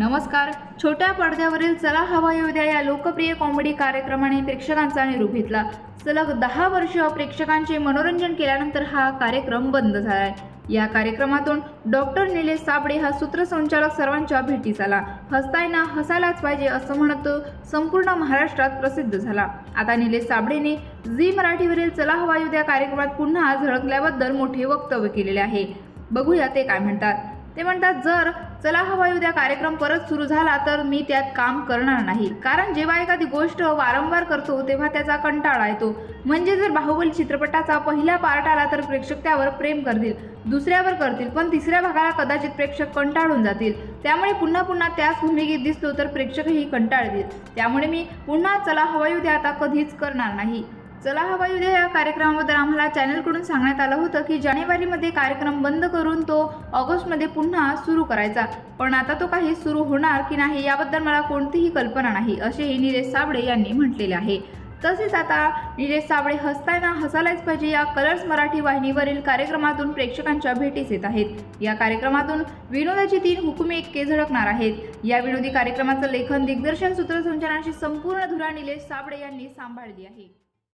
नमस्कार. छोट्या पडद्यावरील चला हवा येऊ द्या या लोकप्रिय कॉमेडी कार्यक्रमाने प्रेक्षकांचा निरोप घेतला. सलग 10 वर्ष प्रेक्षकांचे मनोरंजन केल्यानंतर हा कार्यक्रम बंद झालाय. या कार्यक्रमातून डॉक्टर निलेश साबळे हा सूत्रसंचालक सर्वांच्या भेटीस आला. हसताय ना, हसायलाच पाहिजे असं म्हणत तो संपूर्ण महाराष्ट्रात प्रसिद्ध झाला. आता निलेश साबळेने झी मराठीवरील चला हवा येऊ द्या कार्यक्रमात पुन्हा झळकल्याबद्दल मोठे वक्तव्य केलेले आहे. बघूया ते काय म्हणतात. ते म्हणतात, जर चला हवा येऊ द्या कार्यक्रम परत सुरू झाला तर मी त्यात काम करणार नाही, कारण जेव्हा एखादी गोष्ट वारंवार करतो तेव्हा त्याचा कंटाळा येतो. म्हणजे जर बाहुबली चित्रपटाचा पहिला पार्ट आला तर प्रेक्षक त्यावर प्रेम करतील, दुसऱ्यावर करतील, पण तिसऱ्या भागाला कदाचित प्रेक्षक कंटाळून जातील. त्यामुळे पुन्हा पुन्हा त्याच भूमिकेत दिसलो तर प्रेक्षकही कंटाळतील. त्यामुळे मी पुन्हा चला हवा येऊ द्या आता कधीच करणार नाही. चला हवा येऊ द्या या कार्यक्रमाबद्दल आम्हाला चॅनलकडून सांगण्यात आलं होतं की जानेवारीमध्ये कार्यक्रम बंद करून तो ऑगस्टमध्ये पुन्हा सुरू करायचा, पण आता तो काही सुरू होणार की नाही याबद्दल मला कोणतीही कल्पना नाही, असेही निलेश साबळे यांनी म्हटलेले आहे. तसेच आता निलेश साबळे हसताय ना, हसायलाच पाहिजे या कलर्स मराठी वाहिनीवरील कार्यक्रमातून प्रेक्षकांच्या भेटीस येत आहेत. या कार्यक्रमातून विनोदाची 3 हुकुमे झळकणार आहेत. या विनोदी कार्यक्रमाचं लेखन, दिग्दर्शन, सूत्रसंचालनाची संपूर्ण धुरा निलेश साबळे यांनी सांभाळली आहे.